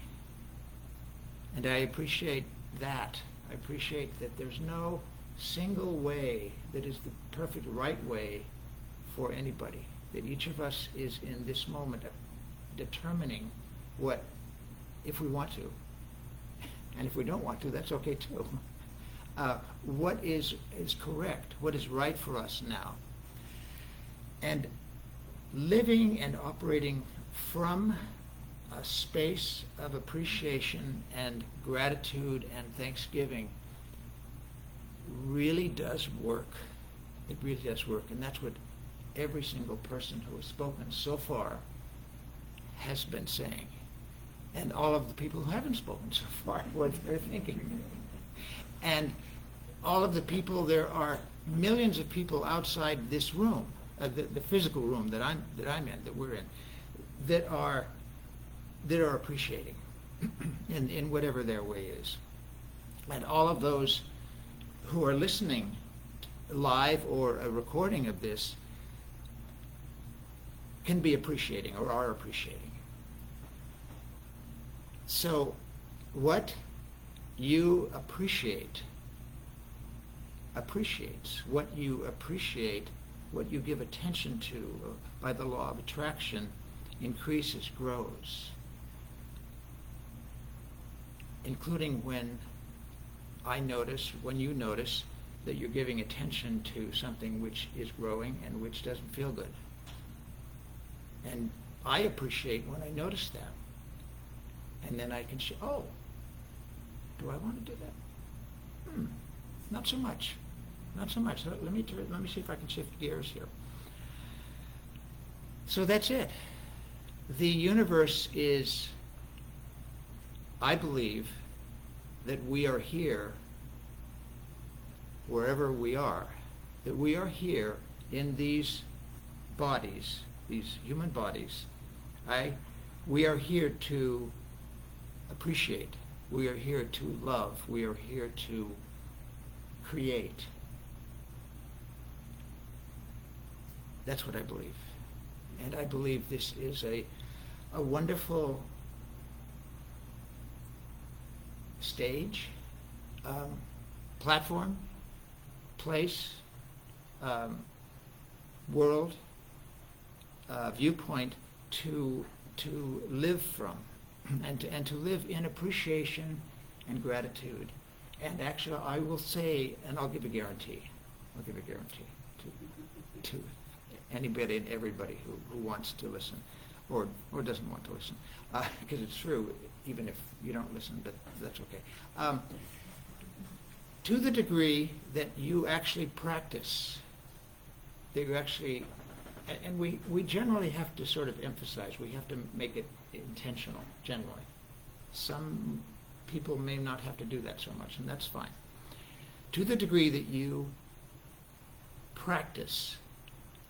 And I appreciate that. I appreciate that there's no single way that is the perfect right way for anybody. That each of us is in this moment determining what, if we want to, and if we don't want to, that's okay too. What is correct, what is right for us now. And living and operating from a space of appreciation and gratitude and thanksgiving really does work. It really does work. And that's what every single person who has spoken so far has been saying. And all of the people who haven't spoken so far, what they're thinking. And all of the people, there are millions of people outside this room, the physical room that I'm in, that we're in, that are appreciating in whatever their way is. And all of those who are listening live or a recording of this can be appreciating or are appreciating. So what you appreciates. What you appreciate, what you give attention to by the law of attraction increases, grows. Including when you notice that you're giving attention to something which is growing and which doesn't feel good. And I appreciate when I notice that. And then I can say, oh, do I want to do that? Not so much. Not so much. Let me see if I can shift gears here. So that's it. The universe is, I believe, that we are here wherever we are. That we are here in these bodies, these human bodies. We are here to appreciate. We are here to love. We are here to create. That's what I believe. And I believe this is a wonderful stage, platform, place, world, viewpoint to live from, and to live in appreciation and gratitude. And actually, I will say, and I'll give a guarantee. To anybody and everybody who wants to listen, or doesn't want to listen, because it's true, even if you don't listen, but that's okay. To the degree that you actually practice, that you actually, and we generally have to sort of emphasize, we have to make it intentional, generally. Some people may not have to do that so much, and that's fine. To the degree that you practice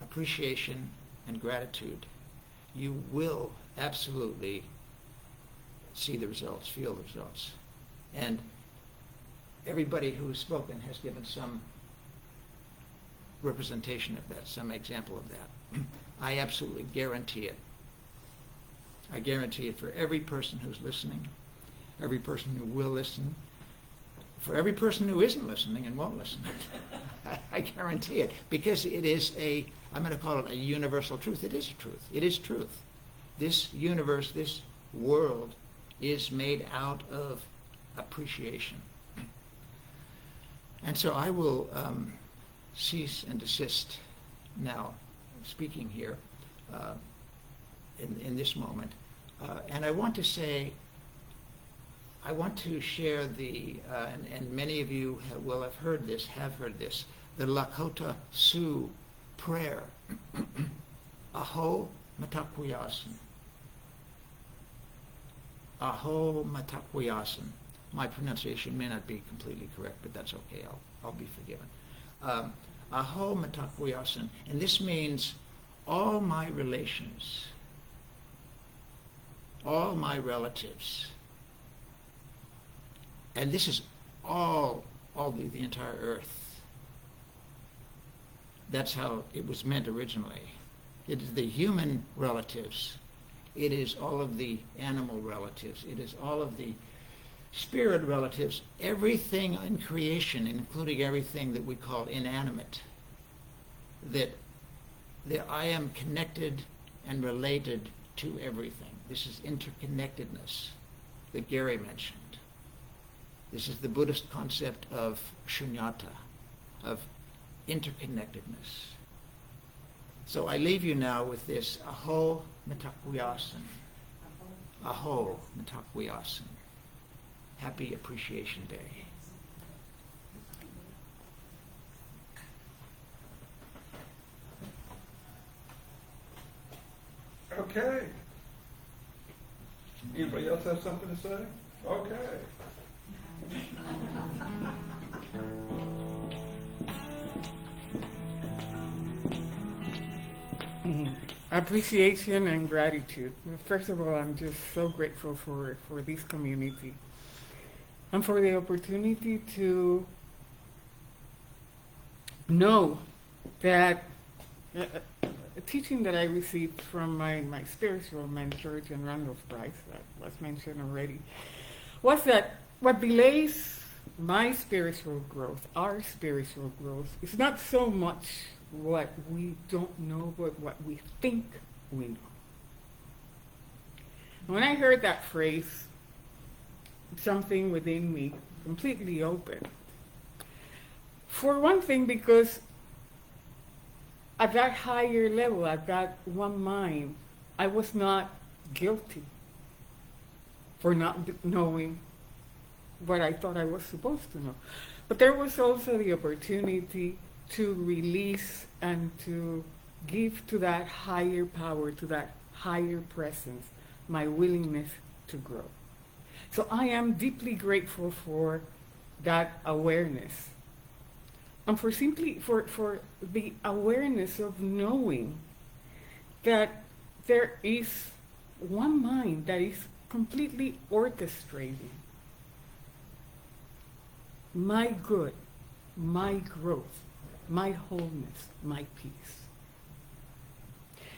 appreciation and gratitude, you will absolutely see the results, feel the results. And everybody who's spoken has given some representation of that, some example of that. I absolutely guarantee it. I guarantee it for every person who's listening, every person who will listen, for every person who isn't listening and won't listen. I guarantee it, because it is I'm going to call it a universal truth. It is a truth. It is truth. This universe, this world is made out of appreciation. And so I will cease and desist now speaking here in this moment. And I want to say, I want to share and many of you will have heard this, the Lakota Sioux prayer, Aho Matakwiyasin. Aho Matakwiyasin. My pronunciation may not be completely correct, but that's okay. I'll be forgiven. Aho Matakwiyasin. And this means all my relations, all my relatives, and this is all the entire earth. That's how it was meant originally. It is the human relatives. It is all of the animal relatives. It is all of the spirit relatives. Everything in creation, including everything that we call inanimate, that I am connected and related to everything. This is interconnectedness that Gary mentioned. This is the Buddhist concept of shunyata, of interconnectedness. So I leave you now with this Aho Matakwiyasin. Aho Matakwiyasin. Happy Appreciation Day. Okay. Anybody else have something to say? Okay. Appreciation and gratitude. First of all, I'm just so grateful for this community and for the opportunity to know that a teaching that I received from my spiritual mentor, John Randolph Price, that was mentioned already, was that what delays my spiritual growth, our spiritual growth, is not so much what we don't know, but what we think we know. When I heard that phrase, something within me completely opened. For one thing, because at that higher level, at that one mind, I was not guilty for not knowing what I thought I was supposed to know. But there was also the opportunity to release and to give to that higher power, to that higher presence, my willingness to grow. So I am deeply grateful for that awareness. And for the awareness of knowing that there is one mind that is completely orchestrating my good, my growth, my wholeness, my peace.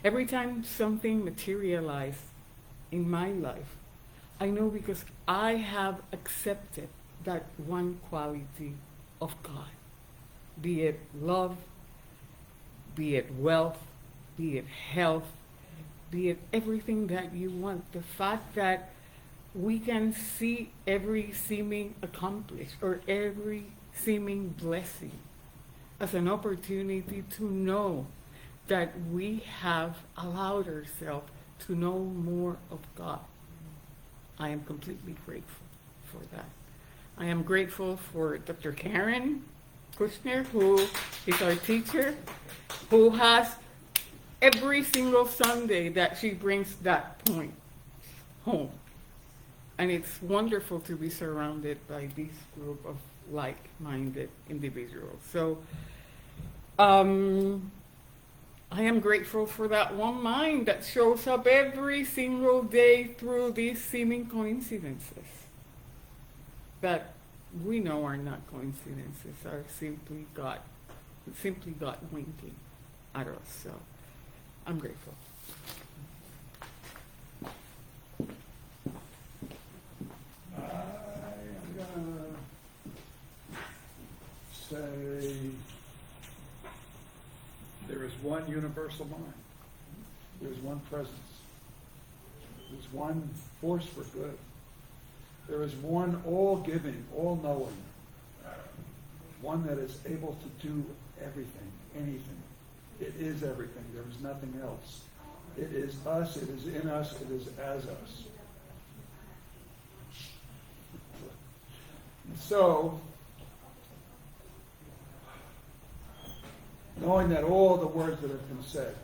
Every time something materializes in my life, I know because I have accepted that one quality of God, be it love, be it wealth, be it health, be it everything that you want. The fact that we can see every seeming accomplishment or every seeming blessing as an opportunity to know that we have allowed ourselves to know more of God. I am completely grateful for that. I am grateful for Dr. Karen Kushner, who is our teacher, who has every single Sunday that she brings that point home. And it's wonderful to be surrounded by this group of like-minded individuals. So I am grateful for that one mind that shows up every single day through these seeming coincidences that we know are not coincidences, are simply God simply got winking at us. So I'm grateful. I am gonna say there is one universal mind. There's one presence. There's one force for good. There is one all-giving, all-knowing, one that is able to do everything, anything. It is everything. There is nothing else. It is us. It is in us. It is as us. And so, knowing that all the words that have been said,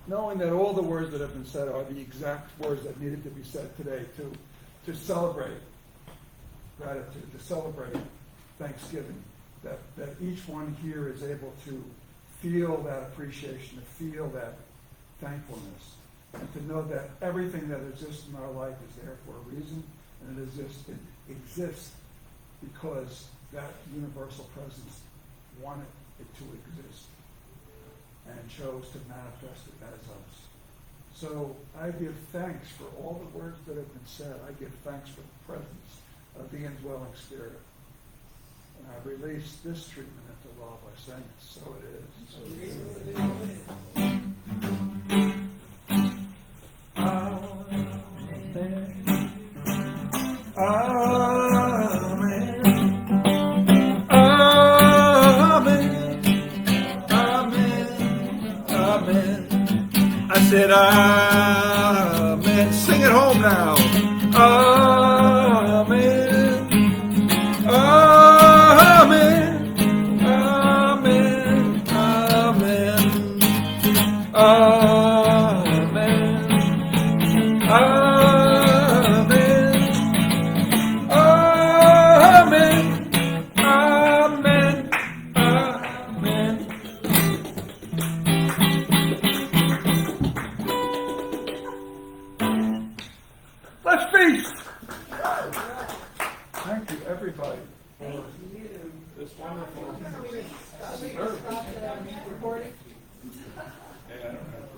knowing that all the words that have been said are the exact words that needed to be said today to celebrate gratitude, to celebrate Thanksgiving, that each one here is able to feel that appreciation, to feel that thankfulness, and to know that everything that exists in our life is there for a reason, and it exists because that universal presence wanted it to exist and chose to manifest it as us. So I give thanks for all the words that have been said. I give thanks for the presence of the indwelling Spirit. And I release this treatment into law by saying, so it is. Amen. Amen. Amen. Amen. I said, amen. Sing it home now. Amen. Amen. Amen. Amen. Amen. Amen. Amen. Amen. Let's feast. Thank you, everybody, for this wonderful service. Yeah, I don't know.